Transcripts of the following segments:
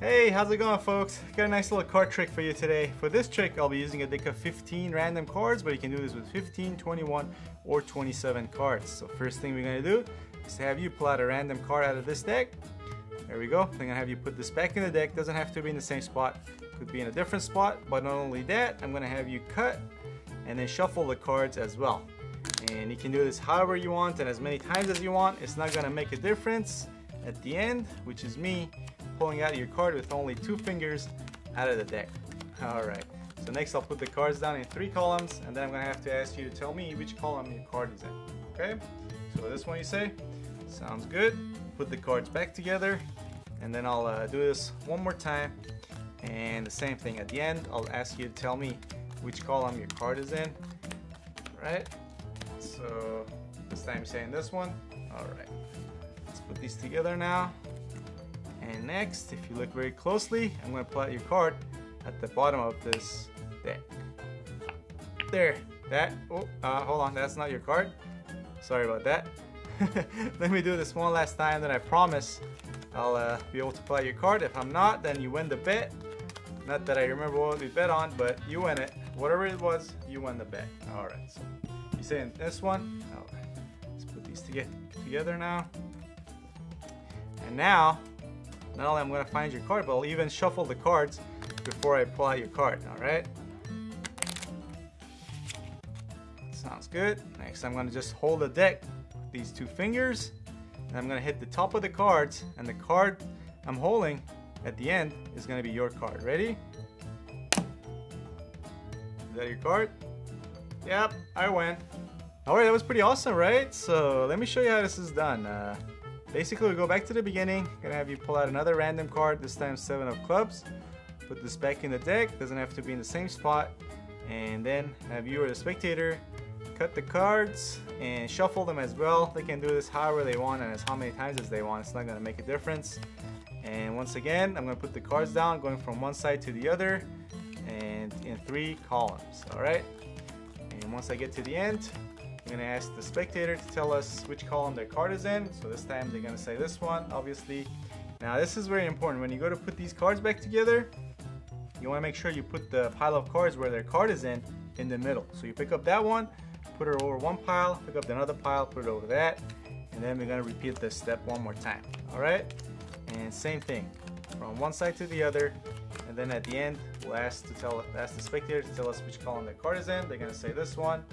Hey, how's it going, folks? Got a nice little card trick for you today. For this trick, I'll be using a deck of 15 random cards, but you can do this with 15, 21, or 27 cards. So first thing we're gonna do is have you pull out a random card out of this deck. There we go. I'm gonna have you put this back in the deck. Doesn't have to be in the same spot. Could be in a different spot, but not only that, I'm gonna have you cut and then shuffle the cards as well. And you can do this however you want and as many times as you want. It's not gonna make a difference at the end, which is me pulling out your card with only 2 fingers out of the deck. Alright, so next I'll put the cards down in 3 columns, and then I'm going to have to ask you to tell me which column your card is in. Okay, so this one you say, sounds good. Put the cards back together, and then I'll do this one more time, and the same thing at the end. I'll ask you to tell me which column your card is in. Alright, so this time you're saying this one. Alright, let's put these together now. And next, if you look very closely, I'm going to pull out your card at the bottom of this deck. There, hold on, that's not your card. Sorry about that. Let me do this one last time, then I promise I'll be able to pull out your card. If I'm not, then you win the bet. Not that I remember what we bet on, but you win it. Whatever it was, you win the bet. Alright, so you're saying this one. Alright, let's put these together now. And now, not only I'm going to find your card, but I'll even shuffle the cards before I pull out your card, alright? Sounds good. Next I'm going to just hold the deck with these 2 fingers, and I'm going to hit the top of the cards, and the card I'm holding at the end is going to be your card. Ready? Is that your card? Yep, I win. Alright, that was pretty awesome, right? So let me show you how this is done. Basically, we go back to the beginning. Gonna have you pull out another random card, this time 7 of clubs. Put this back in the deck, doesn't have to be in the same spot. And then have you or the spectator cut the cards and shuffle them as well. They can do this however they want and as how many times as they want. It's not gonna make a difference. And once again, I'm gonna put the cards down, going from one side to the other, and in 3 columns, all right? And once I get to the end, I'm going to ask the spectator to tell us which column their card is in. So this time they're going to say this one, obviously. Now this is very important. When you go to put these cards back together, you want to make sure you put the pile of cards where their card is in the middle. So you pick up that one, put it over one pile, pick up another pile, put it over that, and then we're going to repeat this step one more time. Alright? And same thing, from one side to the other, and then at the end we'll ask the spectator to tell us which column their card is in. They're going to say this one.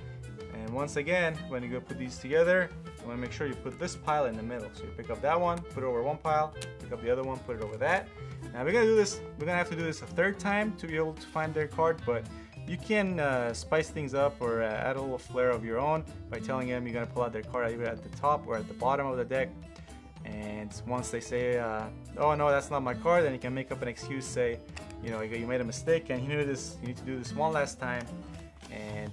And once again, when you go put these together, you want to make sure you put this pile in the middle. So you pick up that one, put it over one pile, pick up the other one, put it over that. Now we're gonna do this. We're gonna have to do this a 3rd time to be able to find their card, but you can spice things up or add a little flair of your own by telling them you're gonna pull out their card either at the top or at the bottom of the deck. And once they say, "Oh no, that's not my card," then you can make up an excuse, say, you know, you made a mistake and you need to do this one last time. And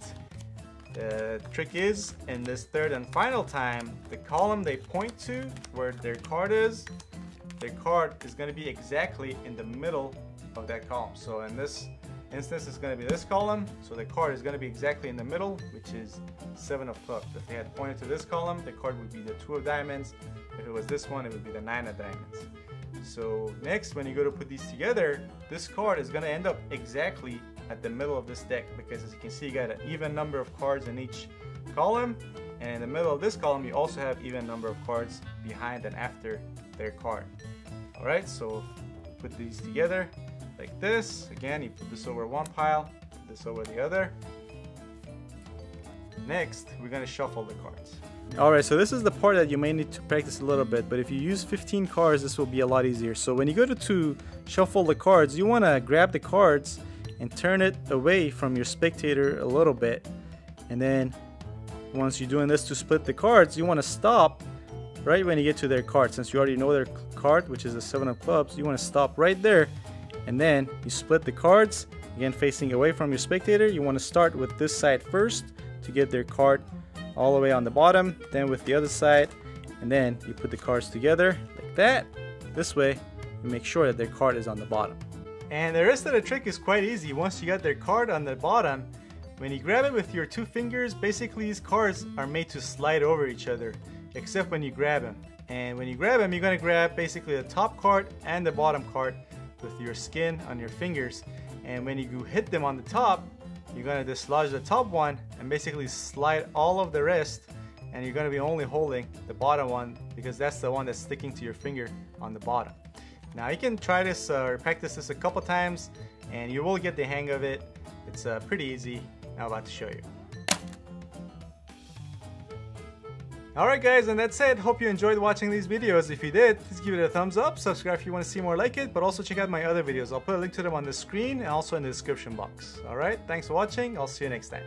the trick is, in this 3rd and final time, the column they point to where their card is going to be exactly in the middle of that column. So in this instance, it's going to be this column. So the card is going to be exactly in the middle, which is 7 of clubs. If they had pointed to this column, the card would be the 2 of diamonds. If it was this one, it would be the 9 of diamonds. So next, when you go to put these together, this card is going to end up exactly at the middle of this deck, because as you can see, you got an even number of cards in each column, and in the middle of this column you also have even number of cards behind and after their card. Alright, so put these together like this. Again, you put this over one pile, put this over the other. Next, we're going to shuffle the cards. Alright, so this is the part that you may need to practice a little bit, but if you use 15 cards, this will be a lot easier. So when you go to shuffle the cards, you want to grab the cards and turn it away from your spectator a little bit. And then once you're doing this to split the cards, you want to stop right when you get to their card. Since you already know their card, which is the 7 of clubs, you want to stop right there, and then you split the cards, again facing away from your spectator. You want to start with this side first to get their card all the way on the bottom, then with the other side, and then you put the cards together like that. This way you make sure that their card is on the bottom. And the rest of the trick is quite easy. Once you got their card on the bottom, when you grab it with your 2 fingers, basically these cards are made to slide over each other, except when you grab them. And when you grab them, you're going to grab basically the top card and the bottom card with your skin on your fingers, and when you hit them on the top, you're going to dislodge the top one and basically slide all of the rest, and you're going to be only holding the bottom one because that's the one that's sticking to your finger on the bottom. Now you can try this or practice this a couple times and you will get the hang of it. It's pretty easy. I'm about to show you. Alright guys, and that's it. Hope you enjoyed watching these videos. If you did, please give it a thumbs up, subscribe if you want to see more like it, but also check out my other videos. I'll put a link to them on the screen and also in the description box. Alright, thanks for watching. I'll see you next time.